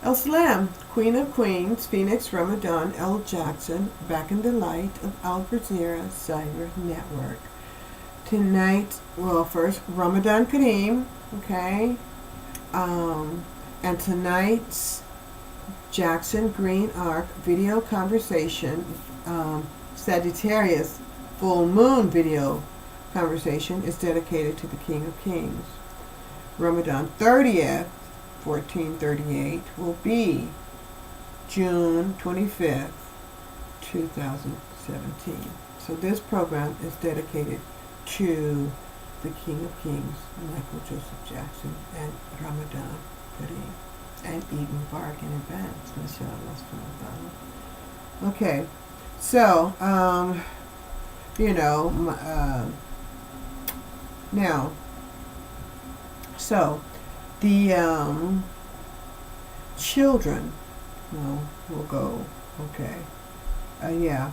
El Slam, Queen of Queens, Phoenix, Ramadan, L. Jackson, Back in the Light of Al Brazeera Cyber Network. Tonight, well, first, Ramadan Kareem, okay? And tonight's Jackson Green Arc video conversation, Sagittarius full moon video conversation is dedicated to the King of Kings. Ramadan 30th, 1438 will be June 25th, 2017. So this program is dedicated to the King of Kings, Michael Joseph Jackson, and Ramadan Kareem, and Eid Mubarak in advance. Mashallah. Okay, so now, so the children, no, we'll go. Okay, yeah.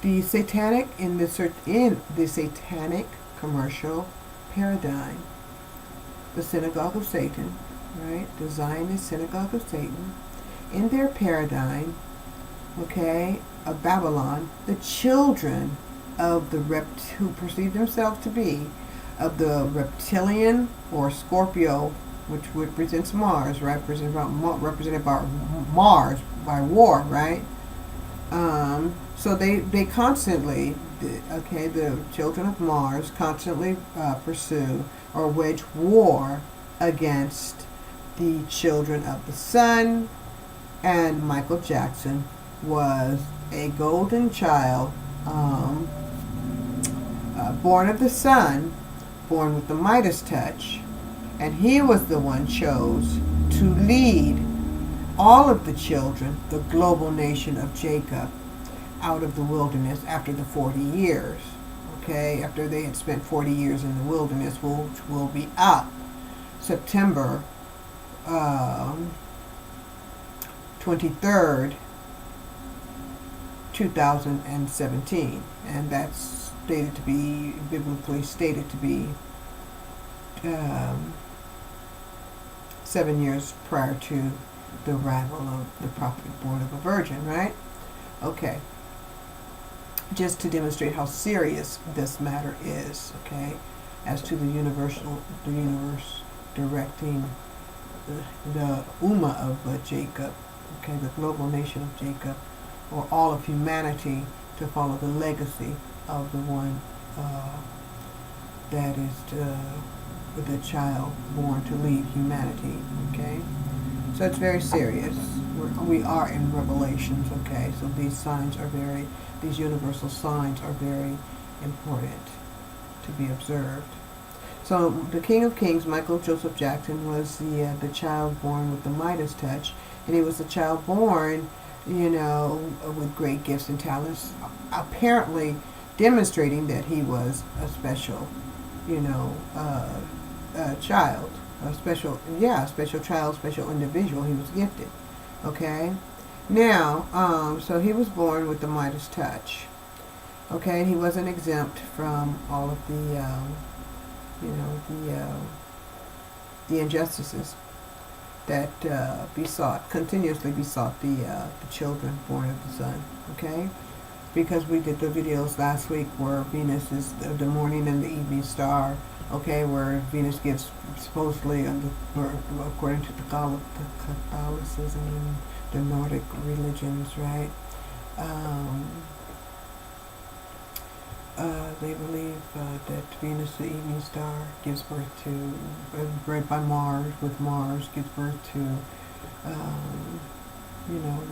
The satanic in the satanic commercial paradigm, the synagogue of Satan, right? The Zionist synagogue of Satan, in their paradigm, okay, of Babylon, the children of the who perceive themselves to be of the reptilian or Scorpio, which represents Mars, right? Represented by Mars by war, right? So they constantly, okay, the children of Mars constantly pursue or wage war against the children of the sun, and Michael Jackson was a golden child, born of the sun, born with the Midas touch, and he was the one chose to lead all of the children, the global nation of Jacob, out of the wilderness after the 40 years. Okay, after they had spent 40 years in the wilderness, which will be up September 23rd, 2017, and that's stated to be, biblically stated to be 7 years prior to the arrival of the prophet born of a virgin, right? Okay. Just to demonstrate how serious this matter is, okay, as to the universe directing the Ummah of Jacob, okay, the global nation of Jacob, or all of humanity, to follow the legacy of the one that is the child born to lead humanity, okay? So it's very serious. We are in Revelations, okay? So these universal signs are very important to be observed. So the King of Kings, Michael Joseph Jackson, was the child born with the Midas touch, and he was the child born, with great gifts and talents, apparently demonstrating that he was a special, child, a special child, special individual. He was gifted. Okay, now, so he was born with the Midas touch. Okay, and he wasn't exempt from all of the, the injustices that continuously besought the children born of the sun. Okay, because we did the videos last week where Venus is the morning and the evening star. Okay, where Venus gives supposedly, according to Catholicism and the Nordic religions, right? They believe that Venus, the evening star, gives birth to, bred by Mars, with Mars, gives birth to,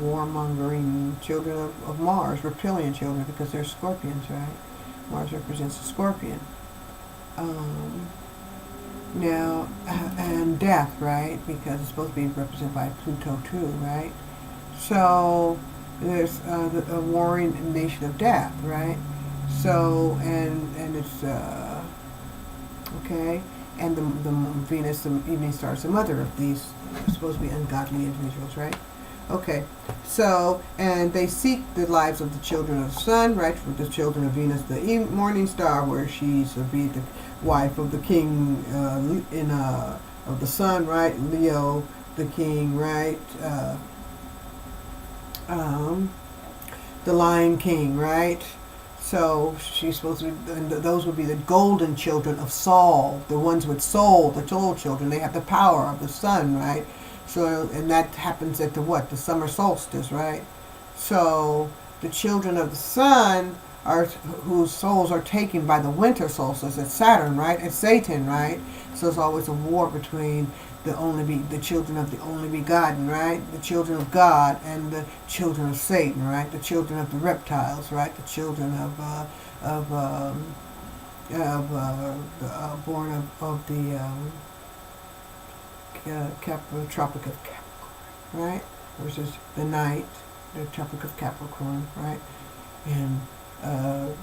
warmongering children of Mars, reptilian children, because they're scorpions, right? Mars represents a scorpion. Now, and death, right? Because it's supposed to be represented by Pluto too, right? So there's a warring nation of death, right? So and it's okay, and the Venus, the evening star, is the mother of these supposed to be ungodly individuals, right? Okay, so, and they seek the lives of the children of the sun, right? For the children of Venus, the morning star, where she's be the wife of the king of the sun, right? Leo, the king, right? The Lion King, right? So she's supposed to be, and those would be the golden children of Saul, the ones with soul, the soul children. They have the power of the sun, right? So, and that happens at the what? The summer solstice, right? So the children of the sun are whose souls are taken by the winter solstice. It's Saturn, right? It's Satan, right? So it's always a war between the children of the only begotten, right? The children of God and the children of Satan, right? The children of the reptiles, right? The children born of the Tropic of Capricorn, right? Versus the night, the Tropic of Capricorn, right? And the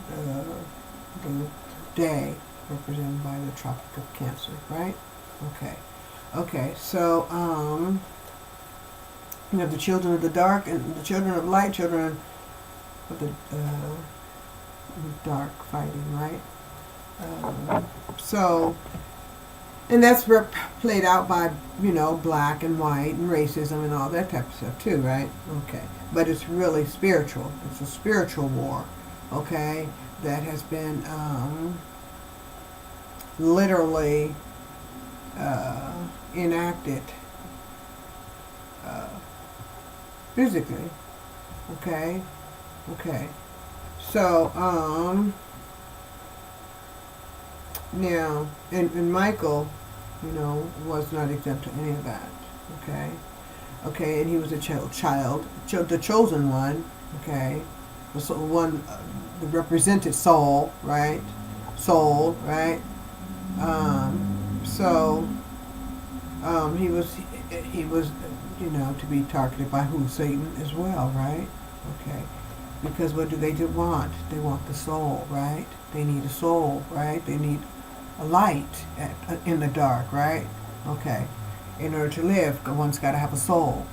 day represented by the Tropic of Cancer, right? Okay, so you have the children of the dark and the children of light, children of the dark fighting, right? So, and that's played out by, black and white and racism and all that type of stuff too, right? Okay, but it's really spiritual. It's a spiritual war, okay, that has been literally enacted physically. Okay. So now and Michael, was not exempt to any of that. Okay, and he was a child, the chosen one. Okay, the one that represented soul, right? Soul, right? So he was to be targeted by who? Satan as well, right? Okay, because what do they want? They want the soul, right? They need a soul, right? They need a light in the dark, right? Okay, in order to live, one's got to have a soul.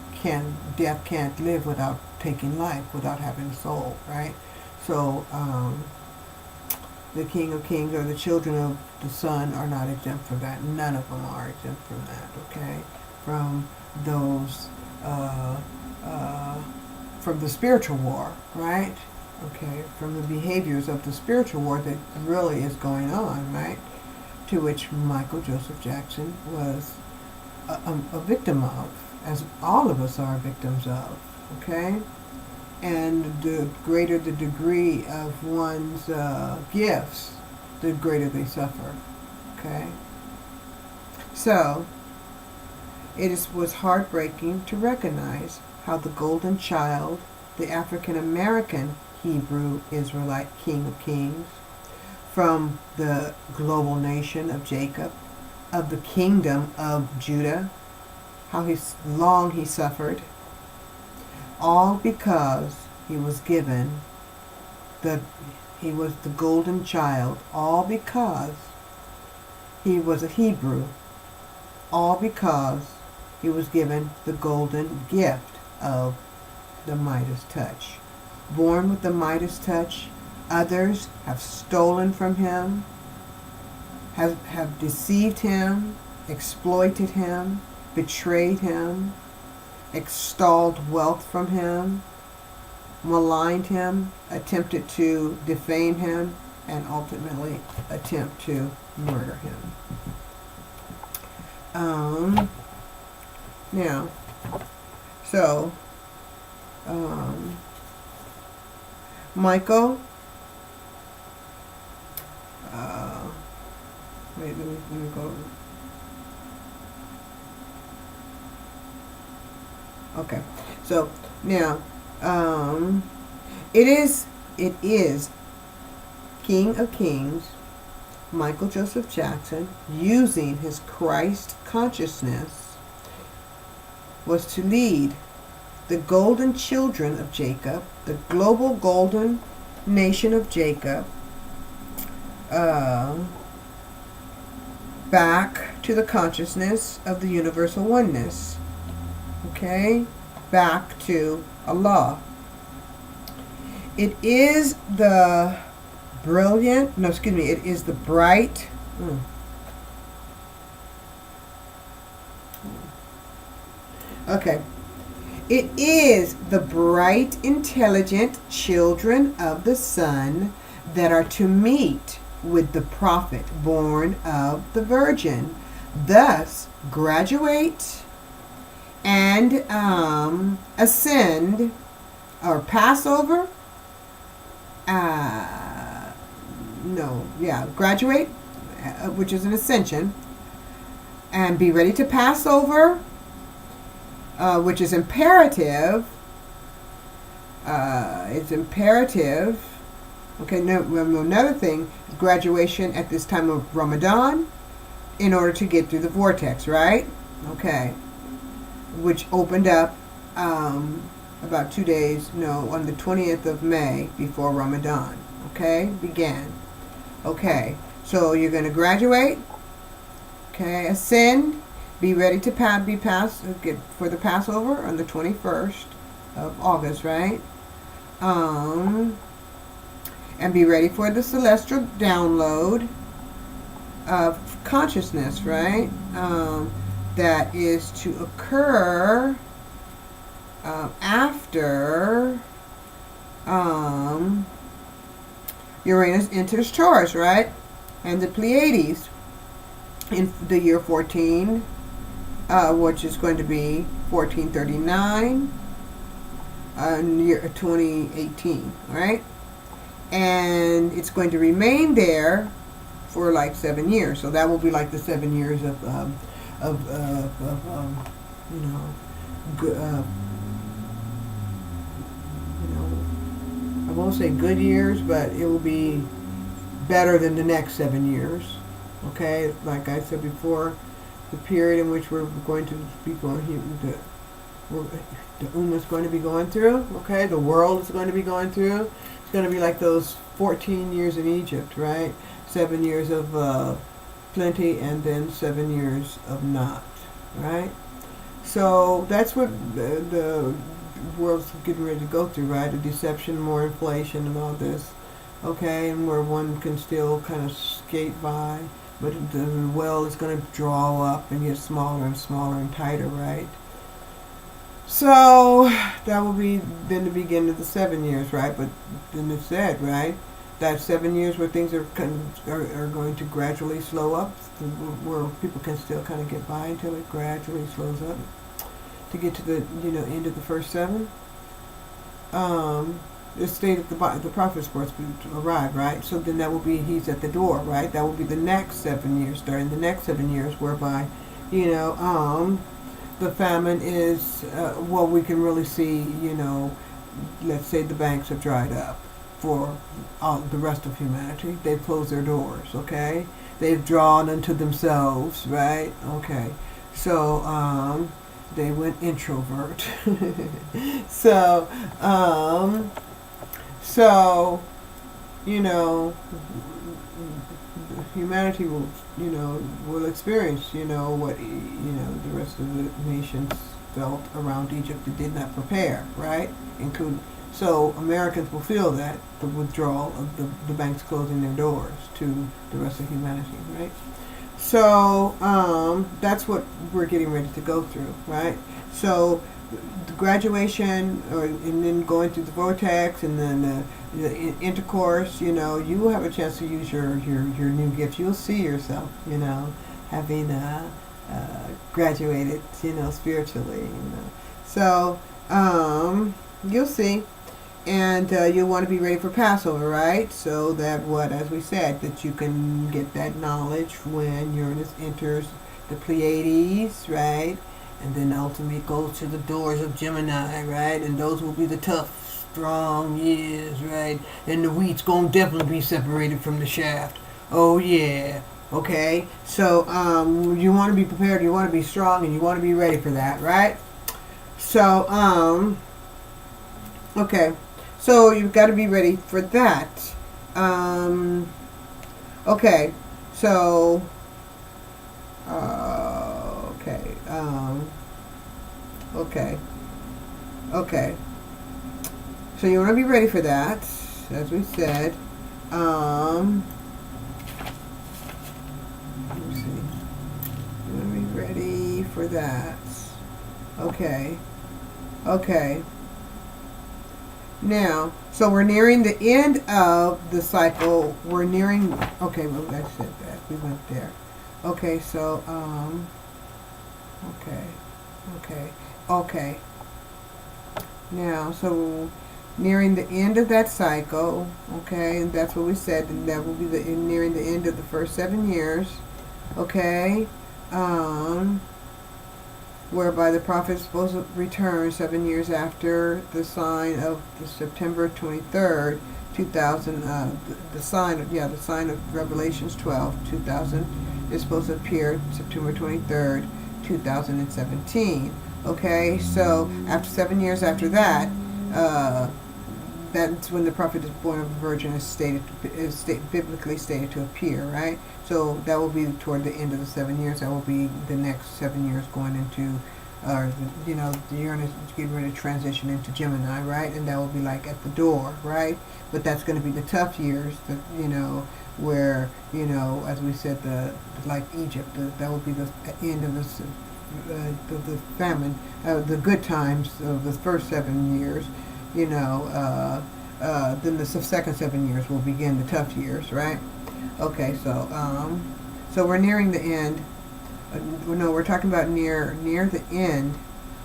Death can't live without taking life, without having a soul, right? So the King of Kings or the children of the sun are not exempt from that. None of them are exempt from that, okay? From those, from the spiritual war, right? Okay, from the behaviors of the spiritual war that really is going on, right? To which Michael Joseph Jackson was a victim of, as all of us are victims of, okay? And the greater the degree of one's gifts, the greater they suffer. Okay? So, was heartbreaking to recognize how the golden child, the African American Hebrew Israelite King of Kings, from the global nation of Jacob, of the kingdom of Judah, how long he suffered, all because he was the golden child, all because he was a Hebrew, all because he was given the golden gift of the Midas touch. Born with the Midas touch, others have stolen from him, have deceived him, exploited him, betrayed him, extolled wealth from him, maligned him, attempted to defame him, and ultimately attempt to murder him. Now, so Michael, let me go. Okay, so now it is King of Kings, Michael Joseph Jackson, using his Christ consciousness, was to lead the golden children of Jacob, the global golden nation of Jacob, back to the consciousness of the universal oneness. Okay? Back to Allah. It is the it is the bright, Okay. It is the bright, intelligent children of the sun that are to meet with the prophet born of the Virgin, thus graduate and ascend or pass over. Graduate, which is an ascension, and be ready to pass over, which is imperative. It's imperative. Okay, another thing, graduation at this time of Ramadan in order to get through the vortex, right? Okay. Which opened up about 2 days, on the 20th of May before Ramadan. Okay, began. Okay, so you're going to graduate. Okay, ascend. Be ready to get for the Passover on the 21st of August, right? And be ready for the celestial download of consciousness, right? That is to occur after Uranus enters Taurus, right? And the Pleiades in the year 14, which is going to be 1439, year 2018, right? And it's going to remain there for like 7 years. So that will be like the 7 years of I won't say good years, but it will be better than the next 7 years. Okay, like I said before, the period in which we're going to be going here, the is going to be going through. Okay, the world is going to be going through. It's going to be like those 14 years in Egypt, right? 7 years of plenty and then 7 years of not, right? So that's what the world's getting ready to go through, right? The deception, more inflation and all this, okay? And where one can still kind of skate by, but the well is going to draw up and get smaller and smaller and tighter, right? So that will be then the beginning of the 7 years, right? But then it said, right, that 7 years where things are going to gradually slow up, where people can still kind of get by until it gradually slows up to get to the end of the first 7. The state of the prophet is supposed to arrive, right? So then that will be he's at the door, right? That will be the next 7 years, starting the next 7 years, whereby the famine is we can really see, let's say the banks have dried up for the rest of humanity. They've closed their doors, okay? They've drawn unto themselves, right? Okay. So they went introvert. So humanity will experience, what, the rest of the nations felt around Egypt that did not prepare, right? So Americans will feel that, the withdrawal of the banks closing their doors to the rest of humanity, right? So that's what we're getting ready to go through, right? So the graduation, and then going through the vortex, and then the intercourse, you will have a chance to use your new gift. You'll see yourself, having graduated, spiritually, So you'll see. And you'll want to be ready for Passover, right? So that as we said, that you can get that knowledge when Uranus enters the Pleiades, right? And then ultimately goes to the doors of Gemini, right? And those will be the tough, strong years, right? And the wheat's going to definitely be separated from the shaft. Oh, yeah. Okay? So you want to be prepared, you want to be strong, and you want to be ready for that, right? So, okay. So you've got to be ready for that. Okay. So, okay. So you want to be ready for that, as we said. Let me see. You want to be ready for that. Okay. Okay. Now, so we're nearing the end of the cycle. We're nearing, okay, well, I said that. We went there. Okay, so, okay, okay, okay. Now, so nearing the end of that cycle, okay, and that's what we said, and that will be nearing the end of the first 7 years, okay, whereby the prophet is supposed to return 7 years after the sign of the September 23rd, 2000, the sign of Revelations 12, 2000 is supposed to appear September 23rd, 2017. Okay, so after 7 years after that, that's when the prophet is born of a virgin is biblically stated to appear, right? So that will be toward the end of the 7 years. That will be the next 7 years going into, the Uranus is getting ready to transition into Gemini, right? And that will be like at the door, right? But that's going to be the tough years, where, as we said, like Egypt, that will be the end of the famine, the good times of the first 7 years, then the second 7 years will begin the tough years, right? Okay, so we're nearing the end. No, we're talking about near the end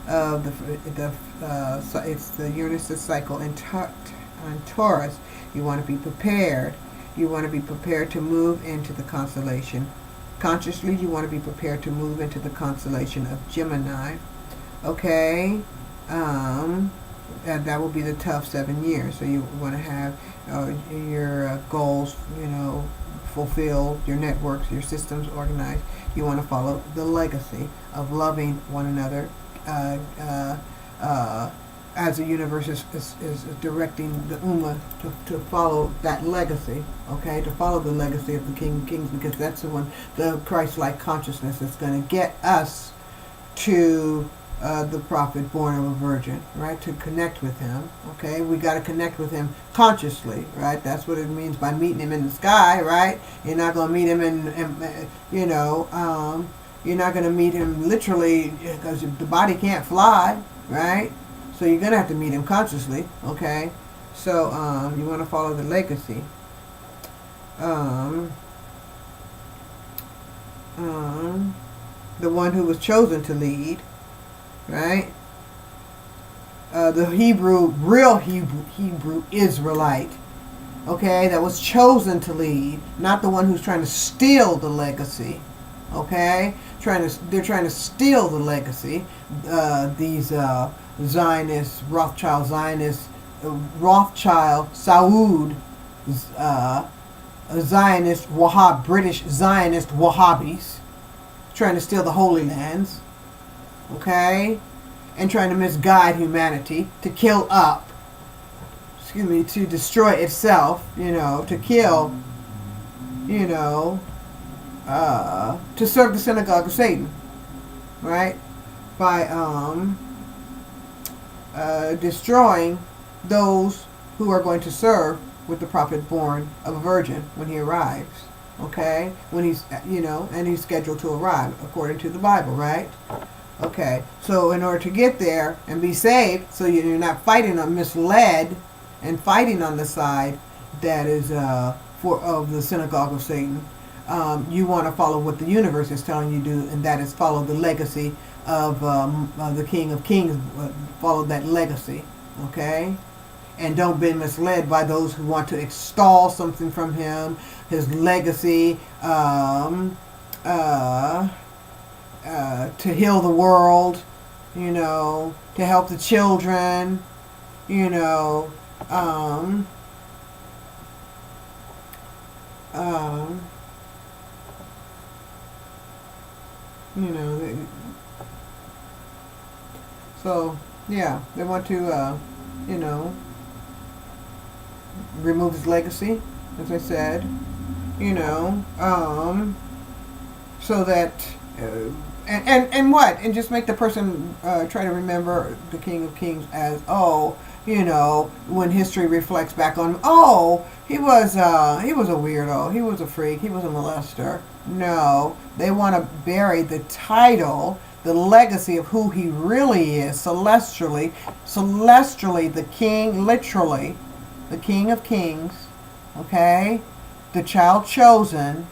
of it's the Uranus cycle on Taurus. You want to be prepared. You want to be prepared to move into the constellation. Consciously, you want to be prepared to move into the constellation of Gemini. Okay? And that will be the tough 7 years. So you want to have your goals, fulfilled, your networks, your systems organized. You want to follow the legacy of loving one another as the universe is directing the Ummah to follow that legacy, okay? To follow the legacy of the King of Kings, because that's the Christ-like consciousness that's going to get us to the prophet born of a virgin, right? To connect with him, okay? We got to connect with him consciously, right? That's what it means by meeting him in the sky, right? You're not going to meet him you're not going to meet him literally, because the body can't fly, right? So you're going to have to meet him consciously, okay? So you want to follow the legacy. The one who was chosen to lead, right? The real Hebrew Israelite, okay, that was chosen to lead, not the one who's trying to steal the legacy, okay? They're trying to steal the legacy. These Zionists, Rothschild Saud, Zionist British Zionist Wahhabis, trying to steal the Holy Lands, okay, and trying to misguide humanity to to destroy itself, to kill, to serve the synagogue of Satan, right, by destroying those who are going to serve with the prophet born of a virgin when he arrives, okay, when he's, and he's scheduled to arrive according to the Bible, right? Okay, so in order to get there and be saved, so you're not fighting or misled and fighting on the side that is of the synagogue of Satan, you want to follow what the universe is telling you to do, and that is follow the legacy of the King of Kings. Follow that legacy, okay? And don't be misled by those who want to extol something from him, his legacy, to heal the world, to help the children, so yeah, they want to, remove his legacy, as I said, so that, and just make the person try to remember the King of Kings as, when history reflects back on, he was a weirdo, he was a freak, he was a molester. No, they want to bury the title the legacy of who he really is, celestially, the king, literally, the King of Kings, okay, the child chosen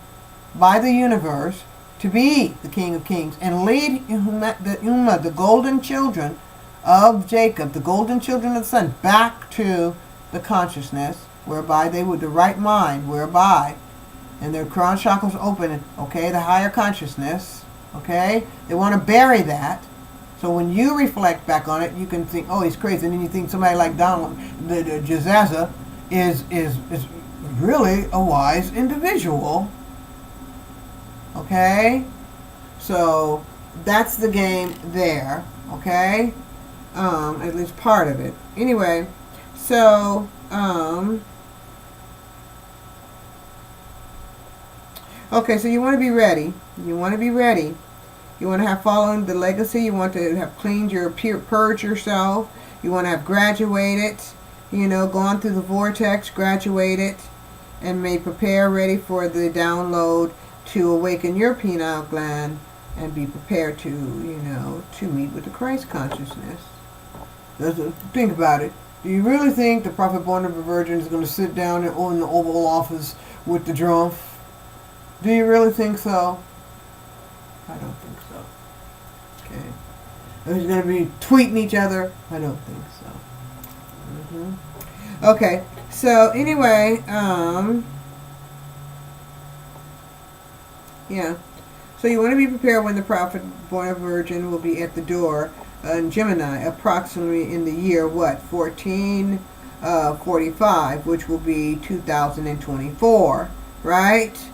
by the universe to be the King of Kings and lead the golden children of Jacob, the golden children of the sun, back to the consciousness, whereby they would, the right mind, whereby, and their crown chakras open, okay, the higher consciousness, okay, they want to bury that. So when you reflect back on it, you can think, oh, he's crazy, and then you think somebody like Donald, the Jazaza, is really a wise individual. Okay, so that's the game there. Okay, at least part of it. Anyway, so okay, so you want to be ready. You want to be ready. You want to have followed the legacy. You want to have cleaned your purge yourself. You want to have graduated. You know, gone through the vortex, graduated, and may prepare, ready for the download to awaken your pineal gland and be prepared to, you know, to meet with the Christ consciousness. Think about it. Do you really think the prophet born of a virgin is going to sit down in the Oval Office with the drum? Do you really think so? I don't think so. Okay. Are they going to be tweeting each other? I don't think so. Okay. So anyway, yeah. So you want to be prepared when the prophet born of a virgin will be at the door in Gemini, approximately in the year, what, 1445, which will be 2024, right?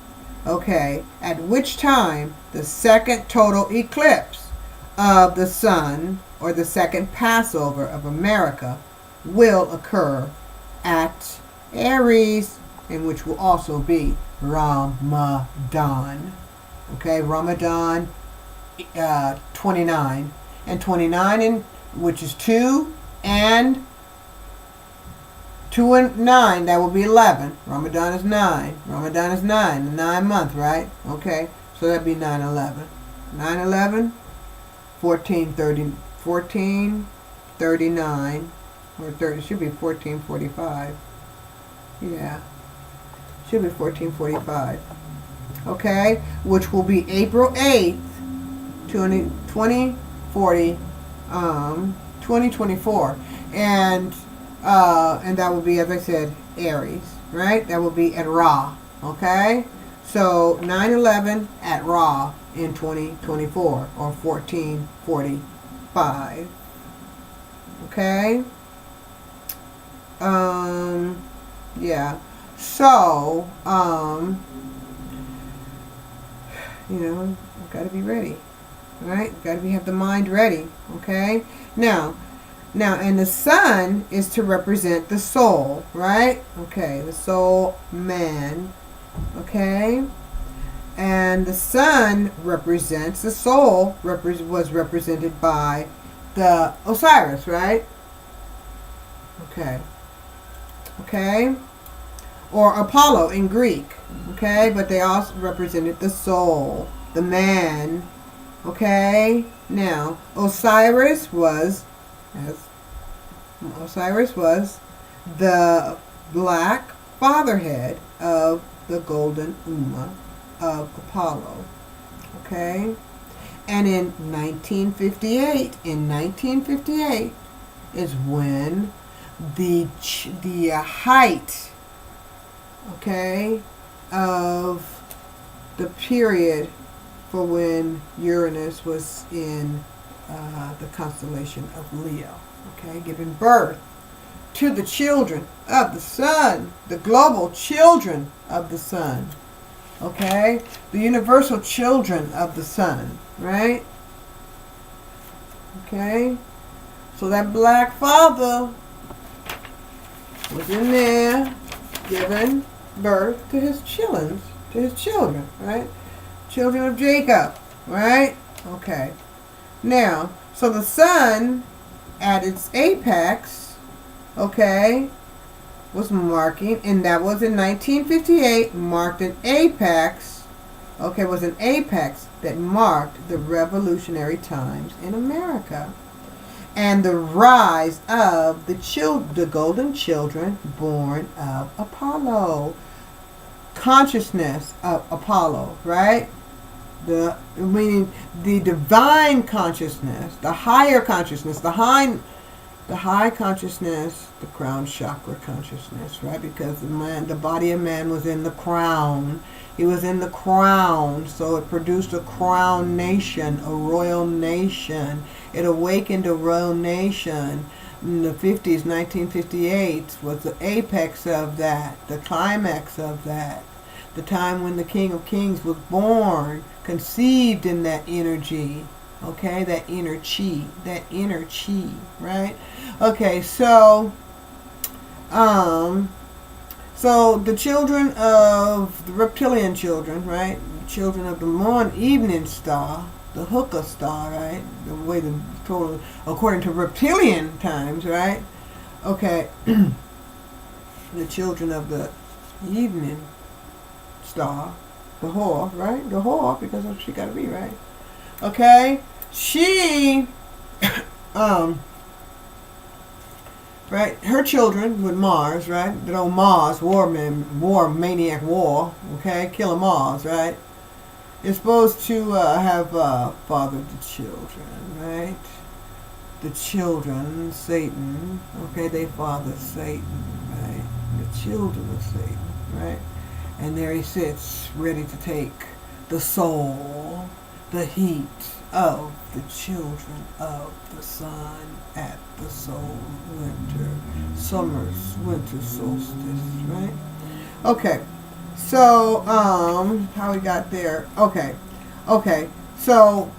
Okay, at which time the second total eclipse of the sun, or the second Passover of America, will occur at Aries, and which will also be Ramadan. Okay, Ramadan 29. And 29, which is 2 and 9, that will be 11. Ramadan is 9. Ramadan is 9, the 9 month, right? Okay, so that'd be 9/11. 9/11, 1439, or 30, should be 1445. Yeah, should be 1445. Okay, which will be April 8th, 2024, and that will be, as I said, Aries, right? That will be at Ra. Okay, so 9/11 at Ra in 2024, or 1445. Okay. Yeah. So you know, got to be ready. Right? Got to have the mind ready. Okay? Now, and the sun is to represent the soul, right? Okay, the soul, man. Okay? And the sun represents the soul, was represented by the Osiris, right? Okay. Okay? Or Apollo in Greek. Okay? But they also represented the soul, the man. Okay? Now, Osiris was the black fatherhead of the golden Ummah of Apollo. Okay? And in 1958 is when the height, okay, of the period for when Uranus was in the constellation of Leo, okay, giving birth to the children of the sun, the global children of the sun, okay, the universal children of the sun, right? Okay, so that black father was in there giving birth to his children, right? Children of Jacob, right? Okay. Now, so the sun at its apex, okay, was marking, and that was in 1958, marked an apex, okay, was an apex that marked the revolutionary times in America and the rise of the golden children born of Apollo. Consciousness of Apollo, right? Meaning the divine consciousness, the higher consciousness, the high consciousness, the crown chakra consciousness, right? Because the body of man was in the crown. He was in the crown, so it produced a crown nation, a royal nation. It awakened a royal nation. In the 50s, 1958 was the apex of that, the climax of that. The time when the King of Kings was born, conceived in that energy. Okay, that inner chi, right? Okay, so the children of the reptilian children, right? Children of the evening star, the hookah star, right? The way the total, according to reptilian times, right? Okay, the children of the evening star, the whore, right? The whore, because that's what she got to be, right? Okay, she, right, her children with Mars, right? That old Mars, war maniac, okay, killer Mars, right? Is supposed to have fathered the children, right? The children, Satan, okay, they fathered Satan, right? The children of Satan, right? And there he sits, ready to take the soul, the heat of the children of the sun at the winter solstice, right? Okay, so how we got there? Okay, so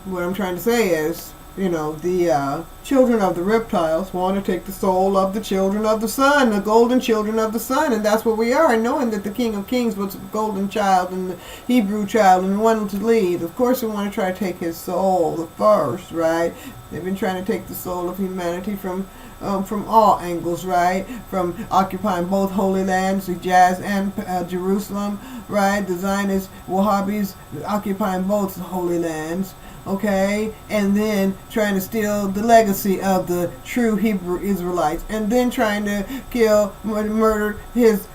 what I'm trying to say is, the children of the reptiles want to take the soul of the children of the sun, the golden children of the sun, and that's what we are. And knowing that the King of Kings was a golden child and the Hebrew child and wanted to lead, of course we want to try to take his soul, the first, right? They've been trying to take the soul of humanity from all angles, right? From occupying both holy lands, Hijaz and Jerusalem, right? The Zionists, Wahhabis, occupying both holy lands. Okay, and then trying to steal the legacy of the true Hebrew Israelites, and then trying to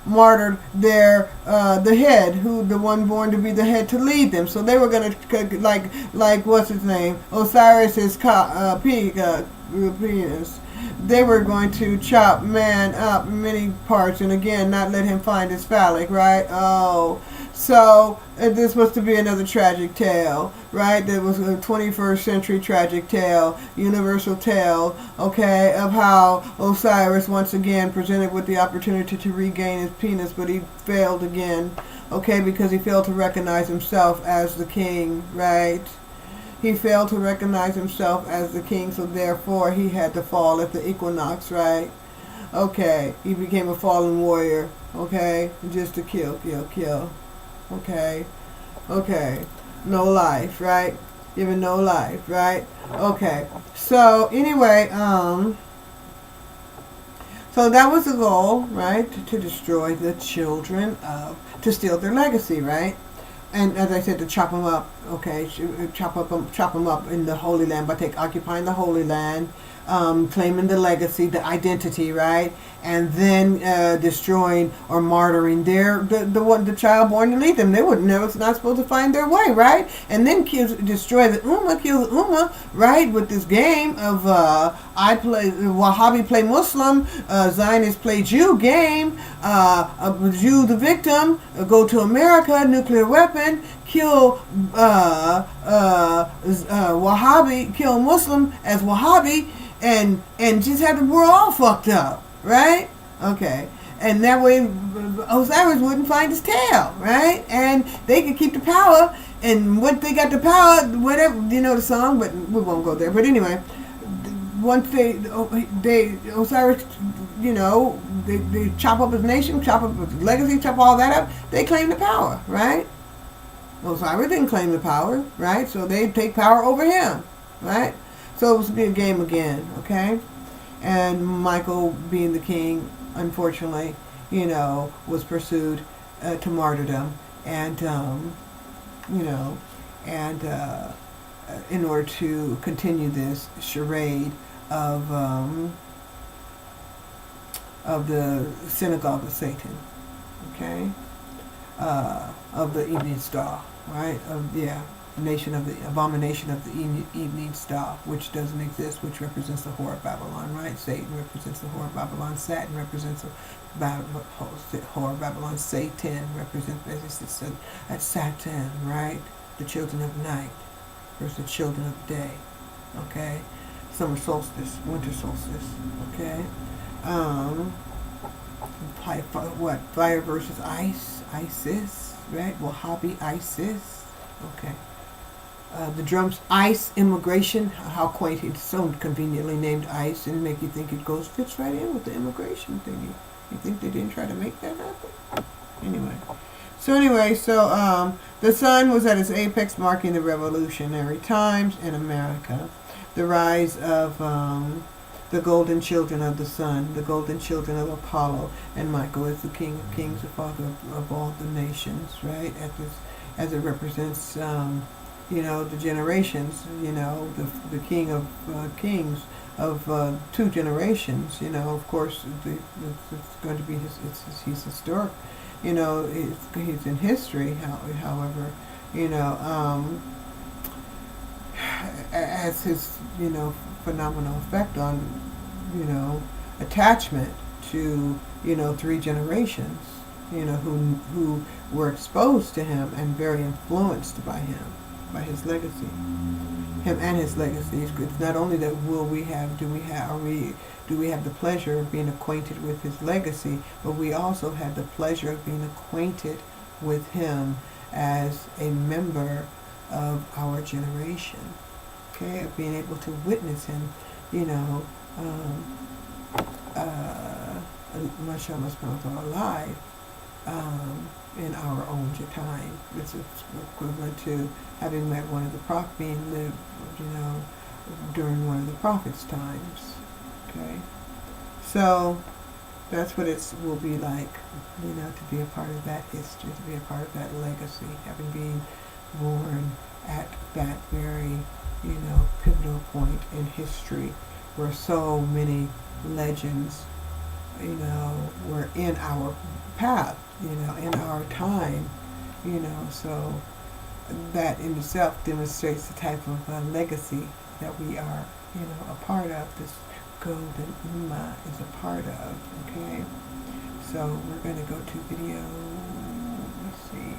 martyred their the head, the one born to be the head to lead them. So they were going to like what's his name, Osiris's penis. They were going to chop man up in many parts, and again, not let him find his phallic, right? Oh. So this was to be another tragic tale, right? There was a 21st century tragic tale, universal tale, okay, of how Osiris once again presented with the opportunity to regain his penis, but he failed again, okay, because he failed to recognize himself as the king, right? He failed to recognize himself as the king, so therefore he had to fall at the equinox, right? Okay, he became a fallen warrior, okay, just to kill. Okay, no life, right? Given no life, right? Okay, so anyway, so that was the goal, right? To destroy the children to steal their legacy, right? And as I said, to chop them up, okay, chop them up in the Holy Land by occupying the Holy Land, claiming the legacy, the identity, right, and then destroying or martyring the child born to lead them. They were not supposed to find their way, right, and then destroy the Ummah, kill the Ummah, right, with this game of Wahhabi play Muslim, Zionist play Jew game, Jew the victim, go to America, nuclear weapon, kill Wahhabi, kill Muslim as Wahhabi, and just have the world all fucked up, right? Okay. And that way Osiris wouldn't find his tail, right? And they could keep the power, and once they got the power, whatever, the song, but we won't go there. But anyway, once they Osiris, they chop up his nation, chop up his legacy, chop all that up, they claim the power, right? Osiris didn't claim the power, right? So they take power over him, right? So it was to be a game again, okay? And Michael, being the king, unfortunately, was pursued to martyrdom. And, and in order to continue this charade of the synagogue of Satan, okay, of the evening star, right? Nation of the abomination of the evening star, which doesn't exist, which represents the whore of Babylon, right? Satan represents the whore of Babylon. Saturn represents the whore of Babylon. Satan represents, as it said, at Saturn, right? The children of night versus the children of day, okay? Summer solstice, winter solstice, okay? Fire versus ice, ISIS, right? Wahhabi ISIS, okay. The drums, ICE, immigration, how quaint, it's so conveniently named ICE and make you think it fits right in with the immigration thingy. You think they didn't try to make that happen? Anyway, so the sun was at its apex, marking the revolutionary times in America. The rise of the golden children of the sun, the golden children of Apollo, and Michael is the king of kings, the father of all the nations, right? As it represents the generations, the king of kings of 2 generations, of course, it's going to be he's historic, he's in history, however, as his, phenomenal effect on, attachment to, 3 generations, who were exposed to him and very influenced by him, by his legacy, him and his legacy. It's not only that do we have the pleasure of being acquainted with his legacy, but we also have the pleasure of being acquainted with him as a member of our generation, okay, of being able to witness him, mashallah alive, in our own time. It's equivalent to having met one of the prophets, being lived, during one of the prophets' times. Okay, so that's what it will be like, to be a part of that history, to be a part of that legacy, having been born at that very, pivotal point in history, where so many legends, were in our path, in our time, so that in itself demonstrates the type of legacy that we are, a part of, this golden ummah is a part of, okay? So we're going to go to video, let's see,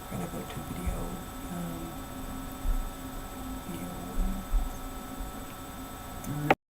we're going to go to video, video